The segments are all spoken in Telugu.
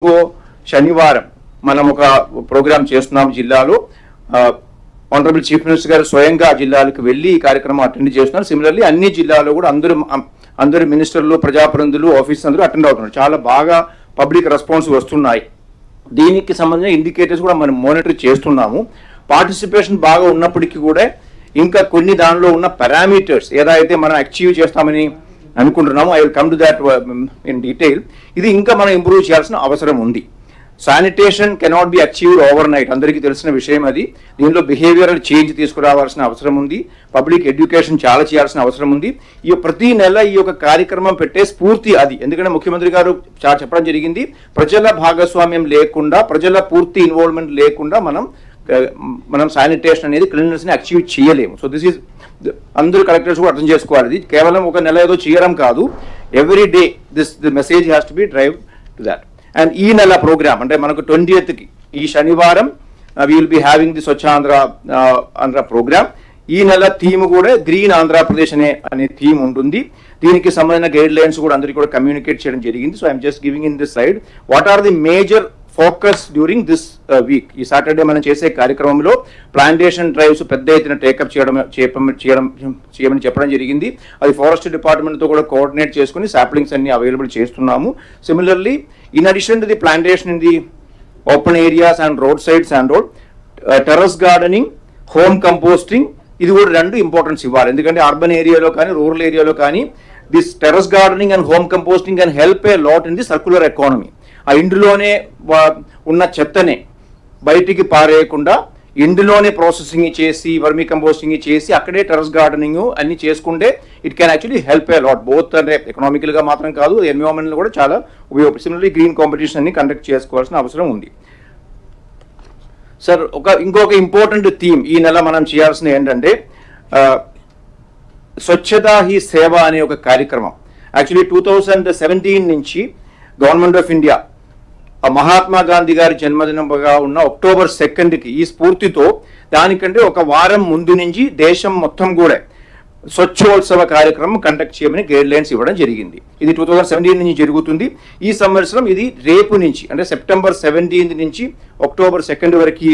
శనివారం మనం ఒక ప్రోగ్రామ్ చేస్తున్నాం జిల్లాలో. ఆనరబుల్ చీఫ్ మినిస్టర్ గారు స్వయంగా జిల్లాలకు వెళ్ళి ఈ కార్యక్రమం అటెండ్ చేస్తున్నారు. సిమిలర్లీ అన్ని జిల్లాలో కూడా అందరు మినిస్టర్లు, ప్రజాప్రతినిధులు, ఆఫీసర్స్ అందరూ అటెండ్ అవుతున్నారు. చాలా బాగా పబ్లిక్ రెస్పాన్స్ వస్తున్నాయి. దీనికి సంబంధించిన ఇండికేటర్స్ కూడా మనం మానిటర్ చేస్తున్నాము. పార్టిసిపేషన్ బాగా ఉన్నప్పటికీ కూడా ఇంకా కొన్ని దానిలో ఉన్న పారామీటర్స్ ఏదైతే మనం అచీవ్ చేస్తామని అనుకుంటున్నాము, I will come to that in detail. ఇది ఇంకా మనం ఇంప్రూవ్ చేయాల్సిన అవసరం ఉంది. Sanitation cannot be achieved over night, అందరికీ తెలిసిన విషయం అది. దీనిలో బిహేవియరల్ చేంజ్ తీసుకురావాల్సిన అవసరం ఉంది. పబ్లిక్ ఎడ్యుకేషన్ చాలా చేయాల్సిన అవసరం ఉంది. ఈ ప్రతి నెల ఈ యొక్క కార్యక్రమం పెట్టే స్ఫూర్తి అది. ఎందుకంటే ముఖ్యమంత్రి గారు చాలా చెప్పడం జరిగింది, ప్రజల భాగస్వామ్యం లేకుండా, ప్రజల పూర్తి ఇన్వాల్వ్మెంట్ లేకుండా మనం శానిటేషన్ అనేది క్లీన్‌నెస్ని అచీవ్ చేయలేము. సో దిస్ ఈజ్ అందరూ కలెక్టర్స్ కూడా అర్థం చేసుకోవాలి. ఇది కేవలం ఒక నెల ఏదో చేయడం కాదు, every day the message has to be drive to that. And ఈ నెల ప్రోగ్రామ్ అంటే మనకు 20th ఈ శనివారం we will be having the Swachh Andhra programme. ఈ నెల థీమ్ కూడా గ్రీన్ ఆంధ్రప్రదేశ్ అనే థీమ్ ఉంటుంది. దీనికి సంబంధించిన గైడ్ లైన్స్ కూడా అందరికీ కూడా కమ్యూనికేట్ చేయడం జరిగింది. So I'm just giving in this side what are the major focus during this week. ఈ సాటర్డే మనం చేసే కార్యక్రమంలో ప్లాంటేషన్ డ్రైవ్స్ పెద్ద ఎత్తున టేకప్ చేయమని చెప్పడం జరిగింది. అది ఫారెస్ట్ డిపార్ట్మెంట్తో కూడా కోఆర్డినేట్ చేసుకుని సాప్లింగ్స్ అన్ని అవైలబుల్ చేస్తున్నాము. Similarly in addition to the plantation in the open areas and road sides and road, terrace gardening, home composting, ఇది కూడా రెండు ఇంపార్టెన్స్ ఇవ్వాలి. ఎందుకంటే అర్బన్ ఏరియాలో కానీ రూరల్ ఏరియాలో కానీ this terrace gardening and home composting can help a lot in the circular economy. ఆ ఇంటిలోనే ఉన్న చెత్తనే బయటికి పారేయకుండా ఇంటిలోనే ప్రాసెసింగ్ చేసి, వర్మీ కంపోస్టింగ్ చేసి, అక్కడే టెర్రస్ గార్డెనింగ్ అన్ని చేసుకుంటే it can actually help a lot. Both అంటే ఎకనామికల్గా మాత్రం కాదు, ఎన్విరాన్మెంట్లో కూడా చాలా ఉపయోగపడుతుంది. సిమిలర్లీ గ్రీన్ కాంపిటీషన్ అన్ని కండక్ట్ చేసుకోవాల్సిన అవసరం ఉంది. సార్ ఇంకొక ఇంపార్టెంట్ థీమ్ ఈ నెల మనం చేయాల్సిన ఏంటంటే స్వచ్ఛతా హీ సేవ అనే ఒక కార్యక్రమం. యాక్చువల్లీ 2017 నుంచి government of India Mahatma Gandhi గారి జన్మదినంగా ఉన్న అక్టోబర్ 2కి ఈ స్ఫూర్తితో దానికంటే ఒక వారం ముందు నుంచి దేశం మొత్తం కూడా స్వచ్ఛోత్సవ కార్యక్రమం కండక్ట్ చేయమని గైడ్ లైన్స్ ఇవ్వడం జరిగింది. ఇది 2017 నుంచి జరుగుతుంది. ఈ సంవత్సరం ఇది రేపు నుంచి అంటే సెప్టెంబర్ 17 నుంచి అక్టోబర్ 2 వరకు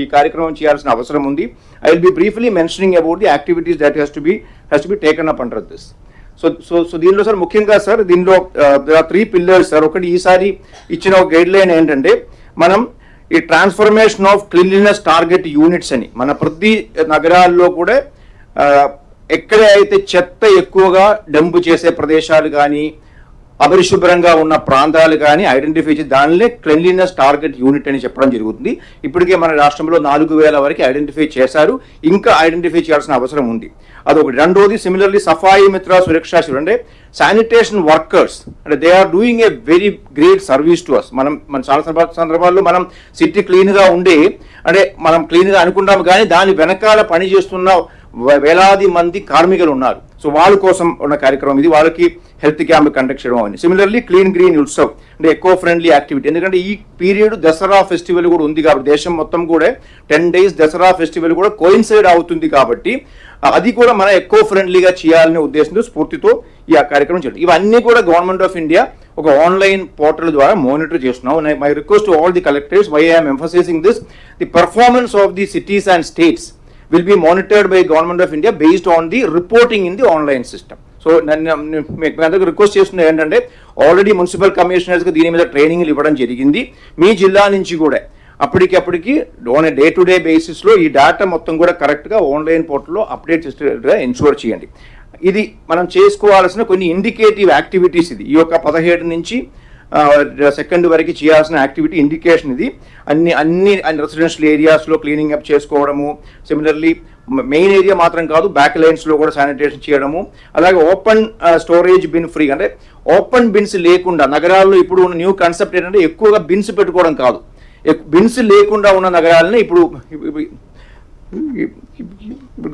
ఈ కార్యక్రమం చేయాల్సిన అవసరం ఉంది. I will be briefly mentioning about the activities that has to be taken up under this. So దీనిలో సార్ ముఖ్యంగా సార్ దీనిలో 3 పిల్లర్స్ సార్. ఒకటి ఈసారి ఇచ్చిన ఒక గైడ్ లైన్ ఏంటంటే మనం ఈ transformation of cleanliness target units అని మన ప్రతి నగరాల్లో కూడా ఎక్కడ అయితే చెత్త ఎక్కువగా డంప్ చేసే ప్రదేశాలు కానీ అపరిశుభ్రంగా ఉన్న ప్రాంతాలు కానీ ఐడెంటిఫై చేసి దానిలో క్లీన్లీనెస్ టార్గెట్ యూనిట్ అని చెప్పడం జరుగుతుంది. ఇప్పటికే మన రాష్ట్రంలో 4000 వరకు ఐడెంటిఫై చేశారు, ఇంకా ఐడెంటిఫై చేయాల్సిన అవసరం ఉంది. అదొకటి. రెండోది సిమిలర్లీ సఫాయి మిత్ర సురక్షా శిబిరం అంటే శానిటేషన్ వర్కర్స్ అంటే they are doing a very great service to us. మన చాలా సందర్భాల్లో మనం సిటీ క్లీన్గా ఉండి అంటే మనం క్లీన్గా అనుకుంటాము, కానీ దాని వెనకాల పని చేస్తున్న వేలాది మంది కార్మికులు ఉన్నారు. సో వాళ్ళ కోసం ఉన్న కార్యక్రమం ఇది. వాళ్ళకి హెల్త్ క్యాంప్ కండక్ట్ చేయడం అని. సిమిలర్లీ క్లీన్ గ్రీన్ ఉత్సవ్ అంటే ఎకో ఫ్రెండ్లీ యాక్టివిటీ. ఎందుకంటే ఈ పీరియడ్ దసరా ఫెస్టివల్ కూడా ఉంది కాబట్టి దేశం మొత్తం కూడా 10 days దసరా ఫెస్టివల్ కూడా కోయిన్సైడ్ అవుతుంది కాబట్టి అది కూడా మన ఎకో ఫ్రెండ్లీగా చేయాలనే ఉద్దేశంతో స్ఫూర్తితో ఈ కార్యక్రమం చేయడం. ఇవన్నీ కూడా గవర్నమెంట్ ఆఫ్ ఇండియా ఒక ఆన్లైన్ పోర్టల్ ద్వారా మానిటర్ చేస్తున్నాం. My request to all the collectors, why I'm emphasising this, the performance of the cities and states will be monitored by Government of India based on the reporting in the online system. So నేను రిక్వెస్ట్ చేస్తున్నా ఏంటంటే ఆల్రెడీ మున్సిపల్ కమిషనర్స్కి దీని మీద ట్రైనింగ్లు ఇవ్వడం జరిగింది. మీ జిల్లా నుంచి కూడా అప్పటికి ఆన్ డే టు డే బేసిస్లో ఈ డేటా మొత్తం కూడా కరెక్ట్గా ఆన్లైన్ పోర్టల్లో అప్డేట్ చేసేట్టుగా ఎన్షూర్ చేయండి. ఇది మనం చేసుకోవాల్సిన కొన్ని ఇండికేటివ్ యాక్టివిటీస్. ఇది ఈ యొక్క 17 నుంచి 2 వరకు చేయాల్సిన యాక్టివిటీ ఇండికేషన్ ఇది. అన్ని రెసిడెన్షియల్ ఏరియాస్లో క్లీనింగ్ అప్ చేసుకోవడము, సిమిలర్లీ మెయిన్ ఏరియా మాత్రం కాదు బ్యాక్ లైన్స్లో కూడా శానిటేషన్ చేయడము, అలాగే ఓపెన్ స్టోరేజ్ బిన్ ఫ్రీ అంటే ఓపెన్ బిన్స్ లేకుండా నగరాల్లో ఇప్పుడు ఉన్న న్యూ కాన్సెప్ట్ ఏంటంటే ఎక్కువగా బిన్స్ పెట్టుకోవడం కాదు, బిన్స్ లేకుండా ఉన్న నగరాలని ఇప్పుడు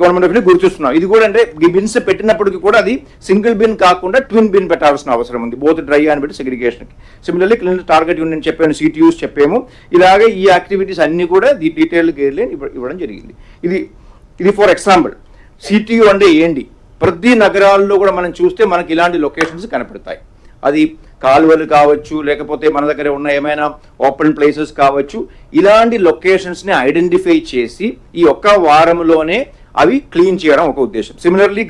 గవర్నమెంట్ ఆఫ్ ఇండియా గుర్తిస్తున్నాం. ఇది కూడా అంటే ఈ బిన్స్ పెట్టినప్పటికీ కూడా అది సింగిల్ బిన్ కాకుండా ట్విన్ బిన్ పెట్టాల్సిన అవసరం ఉంది, బోత్ డ్రై అని పెట్టి సెగ్రిగేషన్కి. సిమిలర్లీ క్లీన్ టార్గెట్ యూనిట్ చెప్పాను, CTUs చెప్పాము. ఇలాగే ఈ యాక్టివిటీస్ అన్ని కూడా డీటెయిల్డ్ గైడ్ లైన్ ఇవ్వడం జరిగింది. ఇది ఫర్ ఎగ్జాంపుల్ CTU అంటే ఏంటి, ప్రతి నగరాల్లో కూడా మనం చూస్తే మనకి ఇలాంటి లొకేషన్స్ కనపడతాయి. అది కాలువలు కావచ్చు, లేకపోతే మన దగ్గర ఉన్న ఏమైనా ఓపెన్ ప్లేసెస్ కావచ్చు, ఇలాంటి లొకేషన్స్ని ఐడెంటిఫై చేసి ఈ ఒక్క వారంలోనే అవి క్లీన్ చేయడం ఒక ఉద్దేశం. సిమిలర్లీ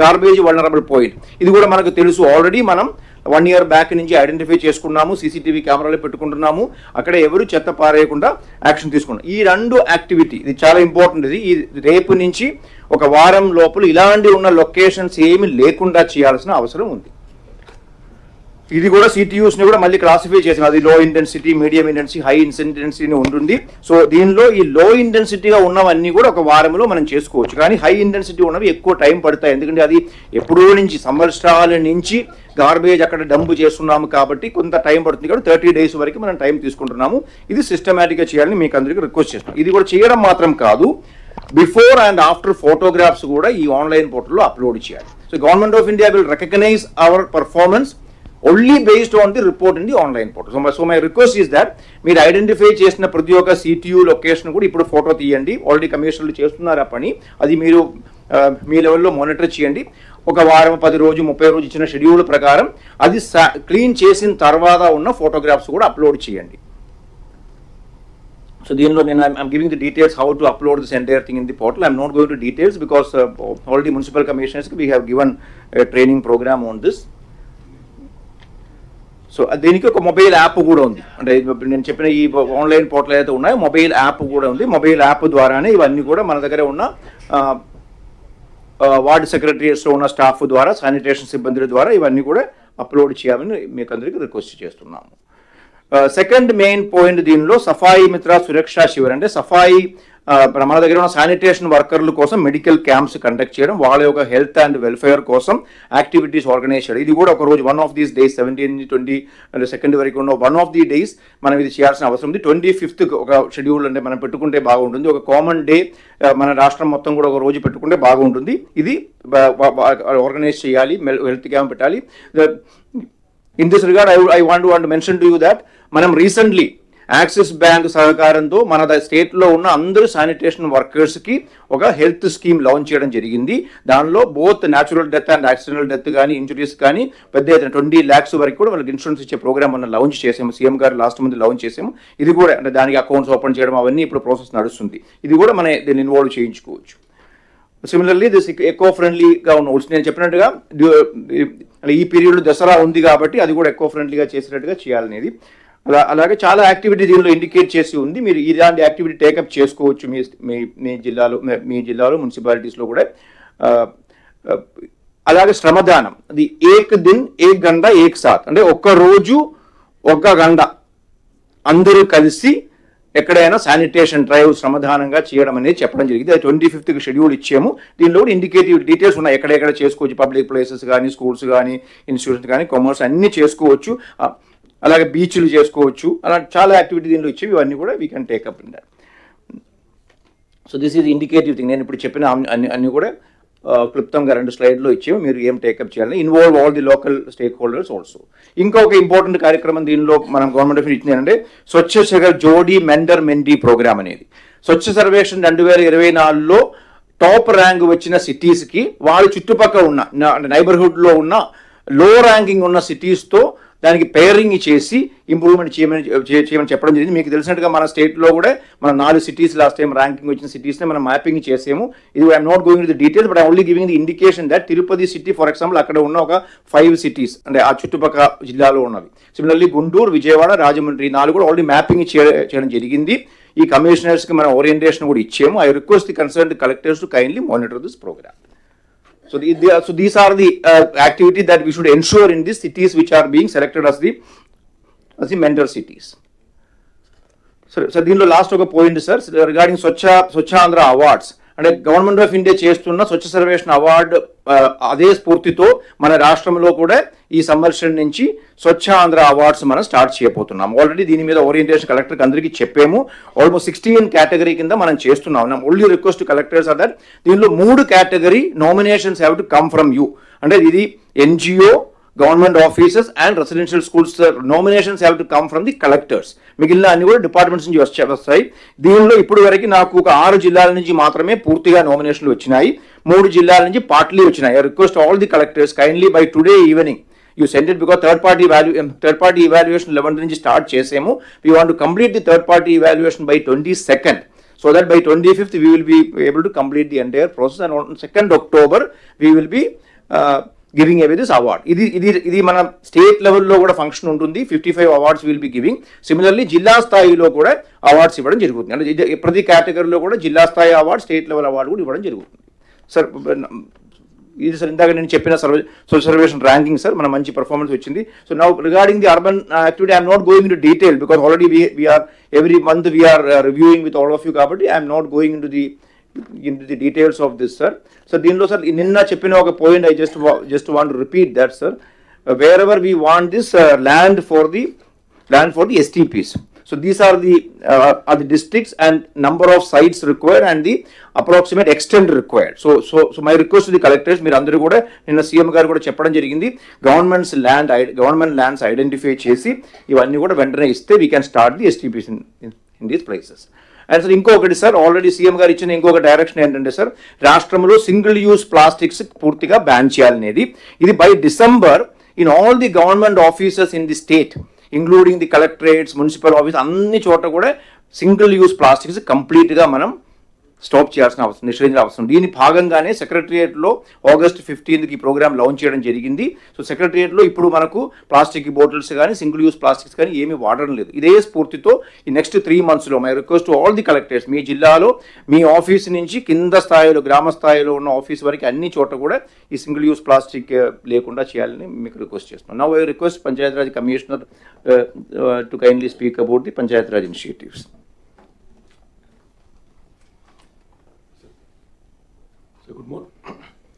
గార్బేజ్ వల్నరబుల్ పాయింట్, ఇది కూడా మనకు తెలుసు, ఆల్రెడీ మనం 1 year బ్యాక్ నుంచి ఐడెంటిఫై చేసుకున్నాము, సీసీటీవీ కెమెరాలు పెట్టుకుంటున్నాము, అక్కడ ఎవరు చెత్త పారేయకుండా యాక్షన్ తీసుకున్నాం. ఈ 2 యాక్టివిటీ ఇది చాలా ఇంపార్టెంట్. ఇది ఈ రేపు నుంచి ఒక వారం లోపల ఇలాంటి ఉన్న లొకేషన్స్ ఏమి లేకుండా చేయాల్సిన అవసరం ఉంది. ఇది కూడా సిటీయూస్ని కూడా మళ్ళీ క్లాసిఫై చేసాం. అది లో intensity, medium intensity, high intensity ఉంటుంది. సో దీనిలో ఈ లో ఇంటెన్సిటీగా ఉన్నవన్నీ కూడా ఒక వారంలో మనం చేసుకోవచ్చు. కానీ హై ఇంటెన్సిటీ ఉన్నవి ఎక్కువ టైం పడతాయి, ఎందుకంటే అది ఎప్పుడో నుంచి సంవత్సరాల నుంచి గార్బేజ్ అక్కడ డంప్ చేస్తున్నాము కాబట్టి కొంత టైం పడుతుంది. కాబట్టి 30 days వరకు మనం టైం తీసుకుంటున్నాము. ఇది సిస్టమేటిక్గా చేయాలని మీకు అందరికీ రిక్వెస్ట్ చేస్తున్నాం. ఇది కూడా చేయడం మాత్రం కాదు, బిఫోర్ అండ్ ఆఫ్టర్ ఫోటోగ్రాఫ్స్ కూడా ఈ ఆన్లైన్ పోర్టల్లో అప్లోడ్ చేయాలి. So government of India will recognise our performance only based on the report in the online portal. So my request is that మీరు ఐడెంటిఫై చేసిన ప్రతి ఒక్క సిటియు లొకేషన్ కూడా ఇప్పుడు ఫోటో తీయండి. ఆల్రెడీ కమిషనర్లు చేస్తున్నారు ఆ పని, అది మీరు మీ లెవెల్లో మానిటర్ చేయండి. ఒక వారం, 10 రోజు, 30 రోజు ఇచ్చిన షెడ్యూల్ ప్రకారం అది క్లీన్ చేసిన తర్వాత ఉన్న ఫోటోగ్రాఫ్స్ కూడా అప్లోడ్ చేయండి. So దీనిలో నేను I'm giving the details how to upload this entire thing in the portal. I'm not going to details because already municipal commissioners we have given a training program on this. So దీనికి ఒక మొబైల్ యాప్ కూడా ఉంది. అంటే నేను చెప్పిన ఈ ఆన్లైన్ పోర్టల్ అయితే ఉన్నాయో మొబైల్ యాప్ కూడా ఉంది. మొబైల్ యాప్ ద్వారానే ఇవన్నీ కూడా మన దగ్గర ఉన్న వార్డు సెక్రటరీస్లో ఉన్న స్టాఫ్ ద్వారా, శానిటేషన్ సిబ్బందుల ద్వారా ఇవన్నీ కూడా అప్లోడ్ చేయాలని మీకు అందరికీ రిక్వెస్ట్ చేస్తున్నాము. సెకండ్ మెయిన్ పాయింట్ దీనిలో సఫాయి మిత్ర సురక్షా శిబిర్, అంటే సఫాయి మన దగ్గర ఉన్న శానిటేషన్ వర్కర్ల కోసం మెడికల్ క్యాంప్స్ కండక్ట్ చేయడం, వాళ్ళ యొక్క హెల్త్ అండ్ వెల్ఫేర్ కోసం యాక్టివిటీస్ ఆర్గనైజ్ చేయడం. ఇది కూడా ఒక రోజు 1 of these days 17, 20 and 2nd వరకు ఉన్న 1 of the days మనం ఇది చేయాల్సిన అవసరం ఉంది. 25th ఒక షెడ్యూల్ అంటే మనం పెట్టుకుంటే బాగుంటుంది. ఒక కామన్ డే మన రాష్ట్రం మొత్తం కూడా ఒక రోజు పెట్టుకుంటే బాగుంటుంది. ఇది ఆర్గనైజ్ చేయాలి, హెల్త్ క్యాంప్ పెట్టాలి. In this regard, I want to mention to you that మనం రీసెంట్లీ యాక్సిస్ బ్యాంక్ సహకారంతో మన స్టేట్లో ఉన్న అందరూ శానిటేషన్ వర్కర్స్కి ఒక హెల్త్ స్కీమ్ లాంచ్ చేయడం జరిగింది. దానిలో both natural death and accidental death కానీ, ఇంజురీస్ కానీ పెద్ద ఎత్తున 20 lakhs వరకు కూడా వాళ్ళకి ఇన్సూరెన్స్ ఇచ్చే ప్రోగ్రామ్ మనం లాంచ్ చేసాము. సీఎం గారు లాస్ట్ మంత్ లాంచ్ చేసాము. ఇది కూడా అంటే దానికి అకౌంట్స్ ఓపెన్ చేయడం అవన్నీ ఇప్పుడు ప్రాసెస్ నడుస్తుంది. ఇది కూడా మనం దీన్ని ఇన్వాల్వ్ చేయించుకోవచ్చు. సిమిలర్లీ దిస్ ఎకో ఫ్రెండ్లీగా ఉన్న నేను చెప్పినట్టుగా ఈ పీరియడ్లో దసరా ఉంది కాబట్టి అది కూడా ఎకో ఫ్రెండ్లీగా చేసినట్టుగా చేయాలనేది. అలాగే చాలా యాక్టివిటీ దీనిలో ఇండికేట్ చేసి ఉంది. మీరు ఇలాంటి యాక్టివిటీ టేకప్ చేసుకోవచ్చు మీ జిల్లాలో మున్సిపాలిటీస్లో కూడా. అలాగే శ్రమదానం, అది ఏక్ దిన్ ఏక్ గంట ఏక్ సాత్, అంటే ఒక్క రోజు 1 గంట అందరూ కలిసి ఎక్కడైనా శానిటేషన్ డ్రైవ్ శ్రమదానంగా చేయడం అనేది చెప్పడం జరిగింది. అది 25th షెడ్యూల్ ఇచ్చాము. దీనిలో కూడా ఇండికేటివ్ డీటెయిల్స్ ఉన్నాయి, ఎక్కడెక్కడ చేసుకోవచ్చు. పబ్లిక్ ప్లేసెస్ కానీ, స్కూల్స్ కానీ, ఇన్స్టిట్యూషన్స్ కానీ, కామర్స్ అన్నీ చేసుకోవచ్చు. అలాగే బీచ్లు చేసుకోవచ్చు. అలా చాలా యాక్టివిటీ దీనిలో ఇచ్చేవి, ఇవన్నీ కూడా we can take up in that. So this is indicative thing. నేను ఇప్పుడు చెప్పిన అన్ని కూడా క్లుప్తంగా 2 స్లైడ్లో ఇచ్చేవి, మీరు ఏం టేకప్ చేయాలని. Involve all the local stake holders also. ఇంకొక ఇంపార్టెంట్ కార్యక్రమం దీనిలో మనం గవర్నమెంట్ ఆఫ్ ఇచ్చింది ఏంటంటే స్వచ్ఛ శగర్ జోడీ మెండర్ మెండీ ప్రోగ్రామ్ అనేది. స్వచ్ఛ సర్వేక్షణ 2024లో టాప్ ర్యాంక్ వచ్చిన సిటీస్కి వాళ్ళ చుట్టుపక్కల ఉన్న నైబర్హుడ్లో ఉన్న లో ర్యాంకింగ్ ఉన్న సిటీస్తో దానికి పేరింగ్ చేసి ఇంప్రూవ్మెంట్ చేయమని చెప్పడం జరిగింది. మీకు తెలిసినట్టుగా మన స్టేట్లో కూడా మన 4 cities లాస్ట్ టైం ర్యాంకింగ్ వచ్చిన సిటీస్ని మనం మ్యాపింగ్ చేసాము. ఇది I'm not going to the details, but I only giving the indication that Tirupati city for example అక్కడ ఉన్న ఒక 5 cities అంటే ఆ చుట్టుపక్కల జిల్లాలో ఉన్నవి. సిమిలర్లీ గుంటూరు, విజయవాడ, రాజమండ్రి 4 కూడా ఆల్రెడీ మ్యాపింగ్ చేయడం జరిగింది. ఈ కమిషనర్స్కి మనం ఓరియంటేషన్ కూడా ఇచ్చాము. I request the concerned collectors to kindly monitor this programme. So these are the activities that we should ensure in these cities which are being selected as the mentor cities. So దీనిలో లాస్ట్ ఒక point sir regarding Swachhandhra awards. అంటే గవర్నమెంట్ ఆఫ్ ఇండియా చేస్తున్న స్వచ్ఛ సర్వేక్షణ అవార్డు అదే స్ఫూర్తితో మన రాష్ట్రంలో కూడా ఈ సంవత్సరం నుంచి స్వచ్ఛ ఆంధ్ర అవార్డ్స్ మనం స్టార్ట్ చేయబోతున్నాం. ఆల్రెడీ దీని మీద ఓరియంటేషన్ కలెక్టర్కి అందరికీ చెప్పాము. ఆల్మోస్ట్ 16 కేటగిరీ కింద మనం చేస్తున్నాం. Only request collectors are that దీనిలో 3 category nominations have to come from you. అంటే ఇది NGO, government offices and residential schools nominations have to come from the collectors. మిగిలిన అన్ని కూడా డిపార్ట్మెంట్స్ నుంచి వస్తాయి. దీనిలో ఇప్పుడు వరకు నాకు ఒక 6 జిల్లాల నుంచి మాత్రమే పూర్తిగా నామినేషన్లు వచ్చినాయి. 3 జిల్లాల నుంచి పార్ట్లీ వచ్చినాయి. I request all the collectors kindly by today evening You send it because third party evaluation 11th నుంచి స్టార్ట్ చేసాము. We want to complete the third party evaluation by 22nd, so that by 25th we will be able to complete the entire process, and on 2nd October we will be giving away this award. ఇది మన స్టేట్ లెవెల్లో కూడా ఫంక్షన్ ఉంటుంది. 55 awards will be giving. Similarly జిల్లా స్థాయిలో కూడా అవార్డ్స్ ఇవ్వడం జరుగుతుంది. అంటే ప్రతి కేటగిరీలో కూడా జిల్లా స్థాయి అవార్డు, స్టేట్ లెవెల్ అవార్డు కూడా ఇవ్వడం జరుగుతుంది. సార్ ఇది సార్ ఇందాక నేను చెప్పిన సోషల్ సర్వేషన్ ర్యాంకింగ్ సార్, మన మంచి పర్ఫార్మెన్స్ వచ్చింది. So now regarding the urban activity I'm not going into detail because already we're every month we're reviewing with all of you, కాబట్టి I'm not going into the details of this sir. So దీనిలో సార్ నిన్న చెప్పిన ఒక point I just want to repeat that sir. Wherever we want this land for the STPs. So these are the districts and number of sites required and the approximate extent required. So my request to the collectors, మీరు అందరూ కూడా నిన్న CM గారు కూడా చెప్పడం జరిగింది, గవర్నమెంట్ ల్యాండ్స్ ఐడెంటిఫై చేసి ఇవన్నీ కూడా వెంటనే ఇస్తే we can start the STPs in these places. And sir ఇంకొకటి సార్, ఆల్రెడీ సీఎం గారు ఇచ్చిన ఇంకొక డైరెక్షన్ ఏంటంటే సార్, రాష్ట్రంలో సింగిల్ యూజ్ ప్లాస్టిక్స్ పూర్తిగా బ్యాన్ చేయాలనేది. ఇది by December in all the government offices in the state including the collectorates, municipal office, అన్ని చోట కూడా సింగిల్ యూజ్ ప్లాస్టిక్స్ కంప్లీట్గా మనం స్టాప్ చేయాల్సిన అవసరం, నిషేధించిన అవసరం. దీని భాగంగానే సెక్రటరియట్లో August 15th ఈ ప్రోగ్రామ్ లాంచ్ చేయడం జరిగింది. సో సెక్రటరియట్లో ఇప్పుడు మనకు ప్లాస్టిక్ బాటిల్స్ కానీ సింగిల్ యూజ్ ప్లాస్టిక్స్ కానీ ఏమీ వాడడం లేదు. ఇదే స్ఫూర్తితో ఈ నెక్స్ట్ 3 monthsలో my request to all the collectors, మీ జిల్లాలో మీ ఆఫీస్ నుంచి కింద స్థాయిలో గ్రామ స్థాయిలో ఉన్న ఆఫీస్ వరకు అన్ని చోట కూడా ఈ సింగిల్ యూజ్ ప్లాస్టిక్ లేకుండా చేయాలని మీకు రిక్వెస్ట్ చేస్తున్నాను. Now I request Panchayati Raj commissioner to kindly speak about the Panchayati Raj initiatives.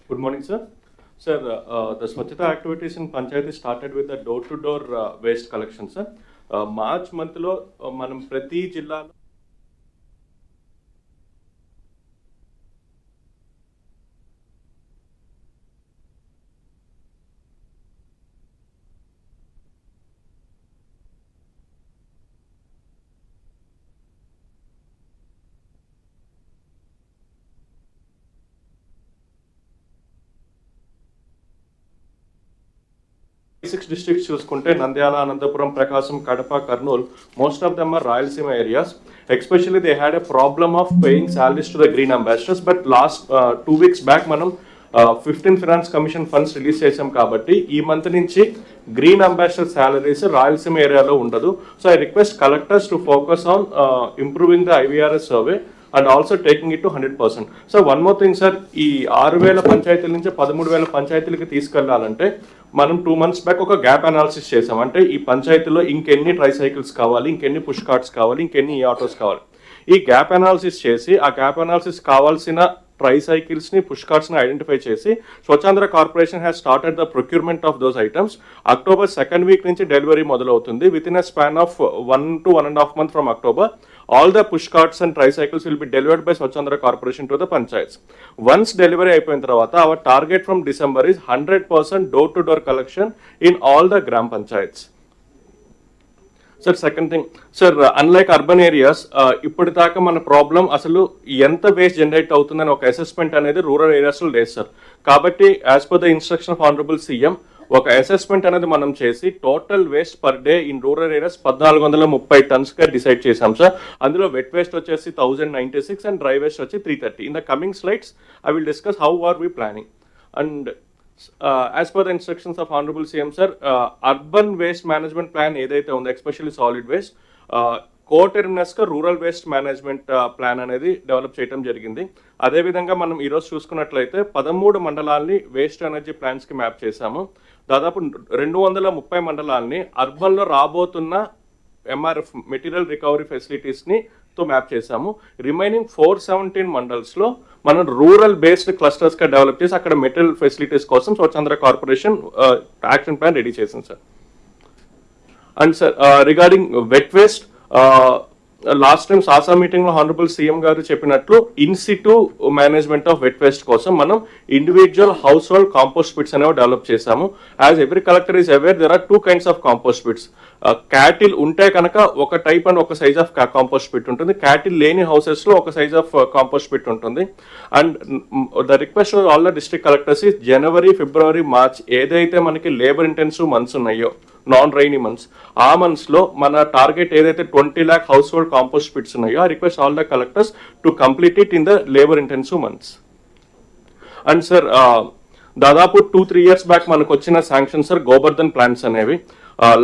Good morning, sir. Sir, the Swachhata activities in Panchayati started with the door-to-door waste collection, sir. March month lo manam prati jillalo six districts చూసుకుంటే నంద్యాల, అనంతపురం, ప్రకాశం, Kadapa, Kurnool, most of them are Rayalaseema areas. Especially they had a problem of paying salaries to the green ambassadors, but last 2 weeks back మనం 15th Finance Commission funds release చేసాం కాబట్టి ఈ మంత్ నుంచి గ్రీన్ అంబాసిడర్ సాలరీస్ రాయలసీమ ఏరియాలో ఉండదు. So I request collectors to focus on improving the IVRS survey and also taking it to 100%. So one more thing, sir, ఈ 6,000 పంచాయతీల నుంచి 13,000 పంచాయతీలకి తీసుకెళ్లాలంటే మనం 2 months బ్యాక్ ఒక గ్యాప్ అనాలిసిస్ చేసాం. అంటే ఈ పంచాయతీలో ఇంకెన్ని ట్రైసైకిల్స్ కావాలి, ఇంకెన్ని పుష్ కార్ట్స్ కావాలి, ఇంకెన్ని ఆటోస్ కావాలి. ఈ గ్యాప్ అనాలిసిస్ చేసి ఆ గ్యాప్ అనాలిసిస్ కావాల్సిన ట్రైసైకిల్స్ ని, పుష్ కార్ట్స్ ని ఐడెంటిఫై చేసి Swachhandhra corporation has started the procurement of those items. October 2nd week నుంచి డెలివరీ మొదలవుతుంది. Within a span of 1 to 1.5 months from October, all the push carts and tricycles will be delivered by Swachhandra Corporation to the panchayats. Once delivery అయిపోయిన తర్వాత our target from December is 100% door-to-door collection in all the gram panchayats. Sir, second thing, sir, unlike urban areas, ఇప్పటిదాకా మన ప్రాబ్లం అసలు ఎంత వేస్ట్ జనరేట్ అవుతుందని ఒక అసెస్మెంట్ అనేది రూరల్ ఏరియాస్లో లేదు సార్. కాబట్టి as per the instruction of honourable CM ఒక అసెస్మెంట్ అనేది మనం చేసి total waste per day in rural areas 1430 tons గా డిసైడ్ చేసాం సార్. అందులో వెట్ వేస్ట్ వచ్చేసి 1096 అండ్ డ్రై వేస్ట్ వచ్చి 330. In the coming slides I will discuss how are we planning. And as per the instructions of Honorable CM sir, urban waste management plan ఏదైతే ఉందో ఎస్పెషల్లీ సాలిడ్ వేస్ట్ కోటెర్మినస్గా రూరల్ వేస్ట్ మేనేజ్మెంట్ ప్లాన్ అనేది డెవలప్ చేయడం జరిగింది. అదేవిధంగా మనం ఈరోజు చూసుకున్నట్లయితే 13 మండలాల్ని వేస్ట్ ఎనర్జీ ప్లాన్స్కి మ్యాప్ చేశాము. దాదాపు 230 మండలాల్ని అర్బన్లో రాబోతున్న MRF మెటీరియల్ రికవరీ ఫెసిలిటీస్ని తో మ్యాప్ చేసాము. రిమైనింగ్ 417 మండల్స్లో మనం రూరల్ బేస్డ్ క్లస్టర్స్గా డెవలప్ చేసి అక్కడ మెటీరియల్ ఫెసిలిటీస్ కోసం Swachhandhra corporation action plan ready చేసింది sir. And sir regarding wet waste, last time సాసా మీటింగ్ లో హానరబుల్ సీఎం గారు చెప్పినట్లు in situ management of wet waste కోసం మనం individual household compost pits అనేవి డెవలప్ చేశాము. As every collector is aware there are 2 kinds of compost pits. Cattle ఉంటే కనుక ఒక టైప్ అండ్ ఒక సైజ్ ఆఫ్ కాంపోస్ట్ పిట్ ఉంటుంది. క్యాటిల్ లేని హౌసెస్ లో ఒక సైజ్ ఆఫ్ కాంపోస్ట్ పిట్ ఉంటుంది. And the request all the district collectors ఈ జనవరి, ఫిబ్రవరి, మార్చ్ ఏదైతే మనకి లేబర్ ఇంటెన్సివ్ మంత్స్ ఉన్నాయో, నాన్ రైనీ మంత్స్, ఆ మంత్స్ లో మన టార్గెట్ ఏదైతే 20 lakh household compost pits ఉన్నాయో, ఆ request all the collectors to complete it in the labour intensive months. And sir దాదాపు 2-3 years బ్యాక్ మనకు వచ్చిన శాంక్షన్ సార్ గోబర్ధన్ ప్లాన్స్ అనేవి.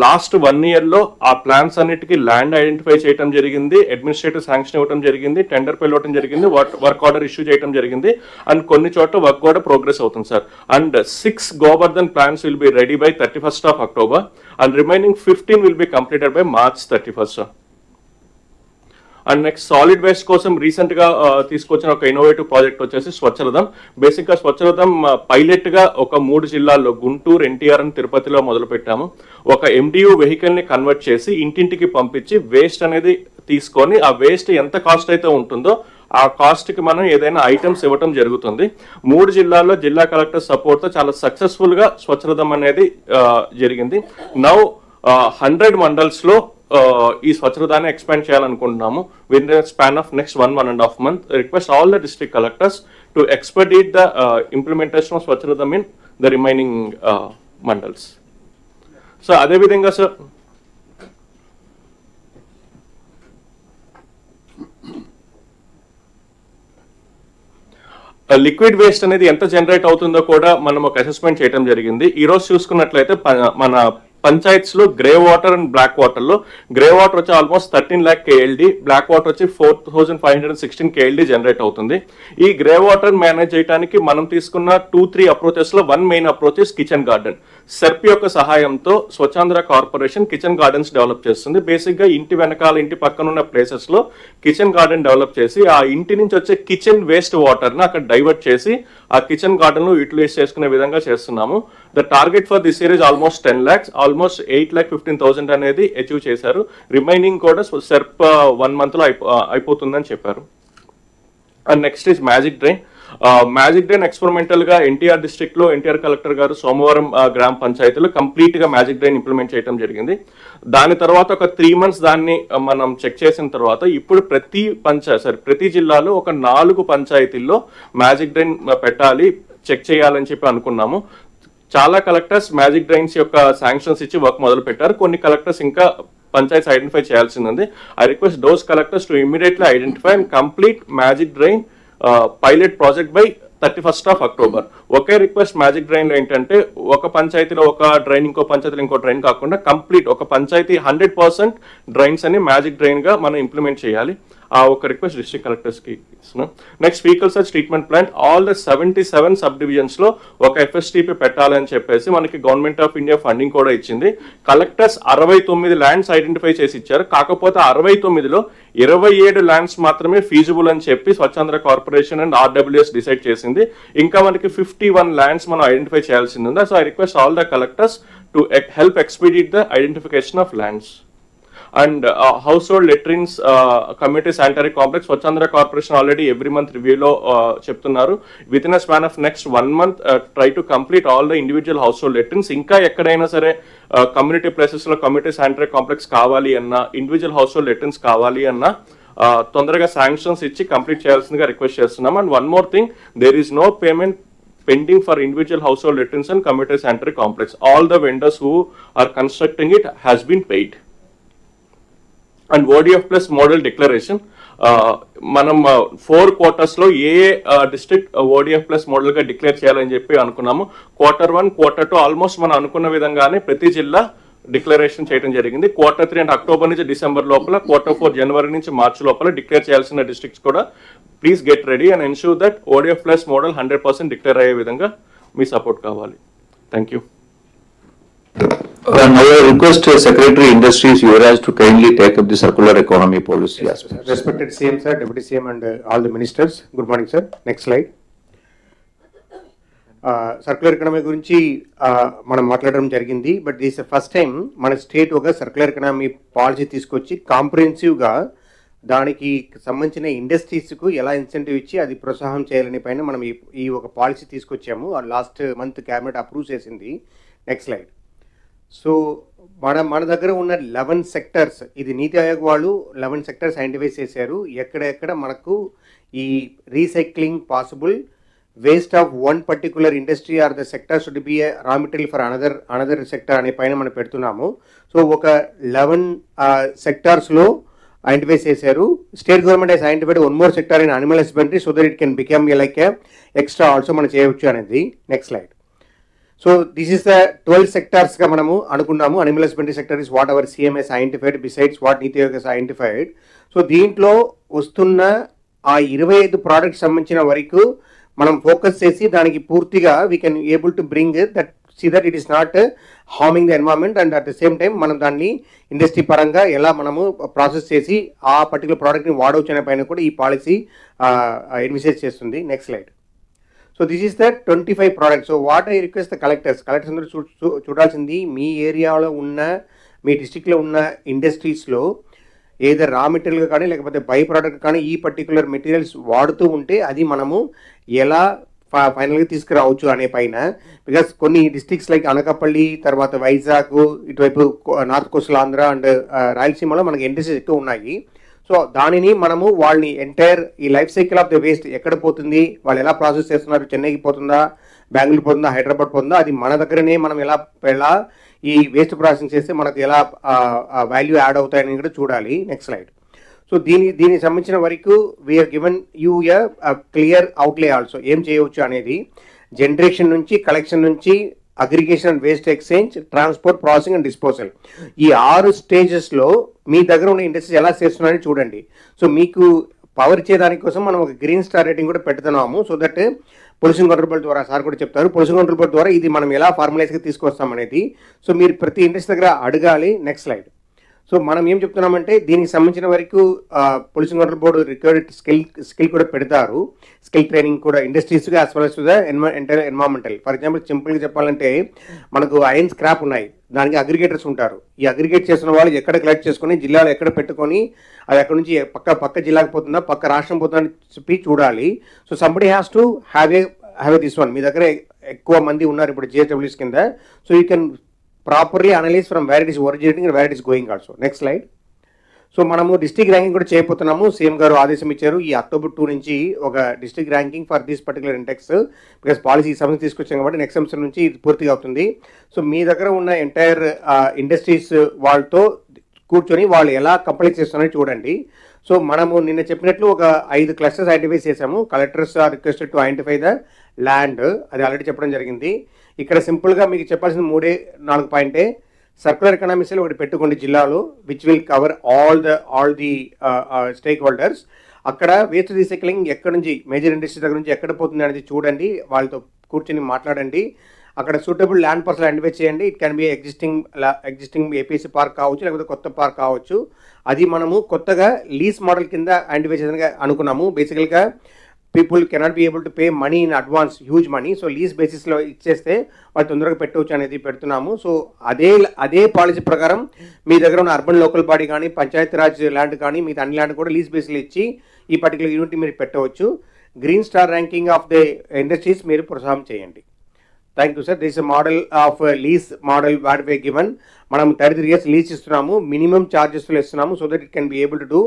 లాస్ట్ 1 year లో ఆ ప్లాన్స్ అన్నిటికీ ల్యాండ్ ఐడెంటిఫై చేయడం జరిగింది, అడ్మినిస్ట్రేటివ్ శాంక్షన్ ఇవ్వడం జరిగింది, టెండర్ పిలవడం జరిగింది, వర్క్ ఆర్డర్ ఇష్యూ చేయడం జరిగింది. అండ్ కొన్ని చోట్ల వర్క్ కూడా ప్రోగ్రెస్ అవుతుంది sir. And 6 Gobardhan plans will be ready by 31st of October and remaining 15 will be completed by March 31st sir. And next solid waste కోసం రీసెంట్ గా తీసుకొచ్చిన ఒక ఇన్నోవేటివ్ ప్రాజెక్ట్ వచ్చేసి స్వచ్ఛరథం. బేసిక్ గా స్వచ్ఛరథం పైలట్ గా ఒక 3 జిల్లాల్లో గుంటూరు, ఎన్టీఆర్ అని తిరుపతిలో మొదలు పెట్టాము. ఒక MDU వెహికల్ ని కన్వర్ట్ చేసి ఇంటింటికి పంపించి వేస్ట్ అనేది తీసుకొని ఆ వేస్ట్ ఎంత కాస్ట్ అయితే ఉంటుందో ఆ కాస్ట్ కి మనం ఏదైనా ఐటమ్స్ ఇవ్వటం జరుగుతుంది. 3 జిల్లాల్లో జిల్లా కలెక్టర్ సపోర్ట్ తో చాలా సక్సెస్ఫుల్ గా స్వచ్ఛరథం అనేది జరిగింది. నౌ 100 మండల్స్ లో ఈ స్వచ్ఛరథాన్ని ఎక్స్పాండ్ చేయాలనుకుంటున్నాము with the span of next 1.5 months. Request all the district collectors to expedite the implementation of Swachharatham in the remaining mandals. So అదేవిధంగా సార్ లిక్విడ్ వేస్ట్ అనేది ఎంత జనరేట్ అవుతుందో కూడా మనం ఒక అసెస్మెంట్ చేయడం జరిగింది. ఈ రోజు చూసుకున్నట్లయితే మన పంచాయత్స్ లో grey water and black water లో గ్రే వాటర్ వచ్చి almost 13 lakh KLD, black water వచ్చి 4516 KLD జనరేట్ అవుతుంది. ఈ గ్రే వాటర్ మేనేజ్ చేయడానికి మనం తీసుకున్న 2-3 అప్రోచెస్ లో 1 main approach is kitchen garden. SERP యొక్క సహాయంతో Swachhandhra corporation kitchen gardens develop చేస్తుంది. బేసిక్ గా ఇంటి వెనకాల, ఇంటి పక్కన ఉన్న ప్లేసెస్ లో కిచెన్ గార్డెన్ డెవలప్ చేసి ఆ ఇంటి నుంచి వచ్చే కిచెన్ వేస్ట్ వాటర్ ని అక్కడ డైవర్ట్ చేసి ఆ కిచెన్ గార్డెన్ లో యూటిలైజ్ చేసుకునే విధంగా చేస్తున్నాము. The target for this year is almost 10 lakhs, almost 8,15,000 అనేది అచీవ్ చేశారు. రిమైనింగ్ కూడా సెర్ప్ 1 month లో అయిపోతుందని చెప్పారు. And next is magic drain. Magic drain experimental గా ఎన్టీఆర్ డిస్ట్రిక్ట్ లో ఎన్టీఆర్ కలెక్టర్ గారు సోమవారం గ్రామ పంచాయతీలో కంప్లీట్ గా మ్యాజిక్ డ్రైన్ ఇంప్లిమెంట్ చేయడం జరిగింది. దాని తర్వాత ఒక 3 months దాన్ని మనం చెక్ చేసిన తర్వాత ఇప్పుడు ప్రతి జిల్లాలో ఒక 4 పంచాయతీల్లో మ్యాజిక్ డ్రైన్ పెట్టాలి, చెక్ చేయాలని చెప్పి అనుకున్నాము. చాలా కలెక్టర్స్ మ్యాజిక్ డ్రైన్స్ యొక్క శాంక్షన్స్ ఇచ్చి వర్క్ మొదలు పెట్టారు. కొన్ని కలెక్టర్స్ ఇంకా పంచాయత్ ఐడెంటిఫై చేయాల్సి ఉంది. I request those collectors to immediately identify and complete magic drain pilot project by 31st of October. Okay request magic drain లో ఏంటంటే ఒక పంచాయతీలో ఒక డ్రైన్, ఇంకో పంచాయతీలో ఇంకో డ్రైన్ కాకుండా కంప్లీట్ ఒక పంచాయతీ 100% డ్రైన్స్ అని మ్యాజిక్ డ్రైన్ గా మనం ఇంప్లిమెంట్ చేయాలి. ఆ ఒక రిక్వెస్ట్ డిస్ట్రిక్ట్ కలెక్టర్స్ కి ఇస్తున్నాం. Next vehicle search treatment plant all the 77 sub divisions లో ఒక FSTP పెట్టాలని చెప్పేసి మనకి గవర్నమెంట్ ఆఫ్ ఇండియా ఫండింగ్ కూడా ఇచ్చింది. కలెక్టర్స్ 69 ల్యాండ్స్ ఐడెంటిఫై చేసి ఇచ్చారు. కాకపోతే 69లో 27 ల్యాండ్స్ మాత్రమే ఫీజిబుల్ అని చెప్పి Swachhandhra corporation and RWS decide చేసింది. ఇంకా మనకి 51 ల్యాండ్స్ మనం ఐడెంటిఫై చేయాల్సింది ఉంది. So I request all the collectors to help expedite the identification of lands. And household latrines community sanitary complex Swachhandhra corporation already every month రివ్యూలో చెప్తున్నారు. Within a span of next 1 month try to complete all the individual household latrines. ఇంకా ఎక్కడైనా సరే కమ్యూనిటీ ప్లేసెస్ లో కమ్యూనిటీ శానిటరీ కాంప్లెక్స్ కావాలి అన్నా, ఇండివిజువల్ హౌస్ హోల్డ్ లెట్రిన్స్ కావాలి అన్నా తొందరగా శాంక్షన్స్ ఇచ్చి కంప్లీట్ చేయాల్సిందిగా రిక్వెస్ట్ చేస్తున్నాం. And one more thing, there is no payment pending for individual household latrines and community sanitary complex. All the vendors who are constructing it has been paid. And ODF plus model declaration, మనం 4 quarters లో ఏ డిస్ట్రిక్ట్ ODF plus మోడల్ గా డిక్లేర్ చేయాలని చెప్పి అనుకున్నాము. Q1, Q2 ఆల్మోస్ట్ మనం అనుకున్న విధంగానే ప్రతి జిల్లా డిక్లరేషన్ చేయడం జరిగింది. Q3 అంటే అక్టోబర్ నుంచి డిసెంబర్ లోపల, Q4 జనవరి నుంచి మార్చి లోపల డిక్లేర్ చేయాల్సిన డిస్ట్రిక్ట్స్ కూడా please get ready and ensure that ODF plus model 100% declare అయ్యే విధంగా మీ సపోర్ట్ కావాలి. Thank you. Now I request Secretary Industries Yuvraj to kindly take up the circular economy policy aspect. Respected CM sir, Deputy CM and all the ministers, good morning sir. Next slide. Circular economy గురించి మనం మాట్లాడడం జరిగింది. బట్ దిస్ ఫస్ట్ టైం మన స్టేట్ ఒక సర్క్యులర్ ఎకనామీ పాలసీ తీసుకొచ్చి కాంప్రిహెన్సివ్గా దానికి సంబంధించిన ఇండస్ట్రీస్కు ఎలా ఇన్సెంటివ్ ఇచ్చి అది ప్రోత్సాహం చేయాలని పైన మనం ఈ ఒక పాలసీ తీసుకొచ్చాము. లాస్ట్ మంత్ క్యాబినెట్ అప్రూవ్ చేసింది. Next slide. సో మన దగ్గర ఉన్న 11 సెక్టర్స్, ఇది నీతి ఆయోగ్ వాళ్ళు 11 సెక్టర్స్ ఐడెంటిఫై చేశారు. ఎక్కడెక్కడ మనకు ఈ recycling possible, waste of one particular industry or the sector should be a raw material for another sector అనే పైన మనం పెడుతున్నాము. సో ఒక 11 సెక్టార్స్లో ఐడెంటిఫై చేశారు. State government has identified one more sector in animal husbandry so that it can become like extra also మనం చేయవచ్చు అనేది. Next slide. So this is the 12 సెక్టార్స్గా మనము అనుకున్నాము. Animal husbandry sector is what our CMs identified besides what NITI Aayog identified. So దీంట్లో వస్తున్న ఆ 25 ప్రోడక్ట్స్ సంబంధించిన వరకు మనం ఫోకస్ చేసి దానికి పూర్తిగా we can able to bring that see that it is not harming the environment and at the same time మనం దాన్ని ఇండస్ట్రీ పరంగా ఎలా మనము ప్రాసెస్ చేసి ఆ పర్టికులర్ ప్రోడక్ట్ని వాడవచ్చు అనే పైన కూడా ఈ పాలసీ ఎన్విసేజ్ చేస్తుంది. Next slide. So this is the 25 products. So what I request the collectors అందరూ చూడాల్సింది మీ ఏరియాలో ఉన్న, మీ డిస్టిక్లో ఉన్న ఇండస్ట్రీస్లో ఏదో రా మెటీరియల్ కానీ లేకపోతే బై ప్రోడక్ట్ కానీ ఈ పర్టికులర్ మెటీరియల్స్ వాడుతూ ఉంటే అది మనము ఎలా ఫైనల్గా తీసుకురావచ్చు అనే పైన. బికాస్ కొన్ని డిస్ట్రిక్ట్స్ లైక్ అనకాపల్లి, తర్వాత వైజాగ్, ఇటువైపు నార్త్ కోస్టల్ ఆంధ్ర అండ్ రాయలసీమలో మనకి ఇండస్ట్రీస్ ఎక్కువ ఉన్నాయి. సో దానిని మనము వాళ్ళని ఎంటైర్ ఈ life cycle of the waste ఎక్కడ పోతుంది, వాళ్ళు ఎలా ప్రాసెస్ చేస్తున్నారు, చెన్నైకి పోతుందా, బెంగళూరు పోతుందా, హైదరాబాద్ పోతుందా, అది మన దగ్గరనే మనం ఎలా ఈ వేస్ట్ ప్రాసెసింగ్ చేస్తే మనకు ఎలా వాల్యూ యాడ్ అవుతాయని కూడా చూడాలి. Next slide. సో దీనికి సంబంధించిన వరకు we are given you a clear outlay also ఏం చేయవచ్చు అనేది. జనరేషన్ నుంచి, కలెక్షన్ నుంచి, aggregation and waste exchange, transport, processing and disposal, ఈ 6 స్టేజెస్లో మీ దగ్గర ఉన్న ఇండస్ట్రీస్ ఎలా చేస్తున్నారని చూడండి. సో మీకు పవర్ ఇచ్చేదాని కోసం మనం ఒక గ్రీన్ స్టార్ రేటింగ్ కూడా పెడుతున్నాము. So that pollution control board ద్వారా సార్ కూడా చెప్తారు, పొల్యూషన్ కంట్రోల్ బోర్డ్ ద్వారా ఇది మనం ఎలా ఫార్మలైజ్గా తీసుకొస్తాం అనేది. సో మీరు ప్రతి ఇండస్ట్రీ దగ్గర అడగాలి. Next slide. సో మనం ఏం చెప్తున్నామంటే దీనికి సంబంధించిన వరకు pollution control board required skill కూడా పెడతారు, స్కిల్ ట్రైనింగ్ కూడా ఇండస్ట్రీస్గా as well as the environmental. For example సింపుల్గా చెప్పాలంటే మనకు ఐరన్ స్క్రాప్ ఉన్నాయి, దానికి అగ్రిగేటర్స్ ఉంటారు. ఈ అగ్రిగేట్ చేసిన వాళ్ళు ఎక్కడ కలెక్ట్ చేసుకొని జిల్లాలో ఎక్కడ పెట్టుకొని అది అక్కడ నుంచి పక్క జిల్లాకి పోతుందా, పక్క రాష్ట్రం పోతుందా అని చెప్పి చూడాలి. So somebody has to have a this one. మీ దగ్గర ఎక్కువ మంది ఉన్నారు ఇప్పుడు జిఎస్డబ్ల్యూస్ కింద. So you can properly analyse from where it is originating and where it is going also. Next slide. So మనము డిస్ట్రిక్ట్ ర్యాంకింగ్ కూడా చేయబోతున్నాము. సీఎం గారు ఆదేశం ఇచ్చారు ఈ October 2 నుంచి ఒక district ranking for this particular index. Because policy సంస్థ తీసుకొచ్చాం కాబట్టి నెక్స్ట్ సంవత్సరం నుంచి ఇది పూర్తిగా అవుతుంది. సో మీ దగ్గర ఉన్న ఎంటైర్ ఇండస్ట్రీస్ వాళ్ళతో కూర్చొని వాళ్ళు ఎలా కంప్లీట్ చేస్తున్నారని చూడండి. సో మనము నిన్న చెప్పినట్లు ఒక 5 క్లస్టర్స్ ఐడెంటిఫై చేసాము. Collectors are requested to identify the land, అది ఆల్రెడీ చెప్పడం జరిగింది. ఇక్కడ సింపుల్గా మీకు చెప్పాల్సిన 3-4 పాయింటే. సర్కులర్ ఎకనామిక్స్లో ఒకటి పెట్టుకోండి జిల్లాలో, which will cover all the stake holders. అక్కడ వేస్ట్ రీసైక్లింగ్ ఎక్కడ నుంచి మేజర్ ఇండస్ట్రీస్ దగ్గర నుంచి ఎక్కడ పోతుంది అనేది చూడండి, వాళ్ళతో కూర్చొని మాట్లాడండి. అక్కడ సూటబుల్ ల్యాండ్ పార్సల్ ఐడెంటిఫై చేయండి. It can be existing APC park కావచ్చు, లేకపోతే కొత్త పార్క్ కావచ్చు. అది మనము కొత్తగా లీజ్ మోడల్ కింద ఐడెంటిఫై చేయాలని అనుకున్నాము. బేసికల్గా people cannot be able to pay money in advance, huge money. So lease బేసిస్లో ఇచ్చేస్తే వాళ్ళు తొందరగా పెట్టవచ్చు అనేది పెడుతున్నాము. సో అదే పాలసీ ప్రకారం మీ దగ్గర ఉన్న అర్బన్ లోకల్ బాడీ కానీ, పంచాయతీరాజ్ ల్యాండ్ కానీ, మీ అన్ని ల్యాండ్ కూడా లీజ్ బేస్లో ఇచ్చి ఈ పర్టికులర్ యూనిట్ మీరు పెట్టవచ్చు. Green star ranking of the industries మీరు ప్రోత్సాహం చేయండి. Thank you sir. This model of lease model what were given. మనం 33 years లీజ్ ఇస్తున్నాము, మినిమం ఛార్జెస్లో ఇస్తున్నాము so that it can be able to do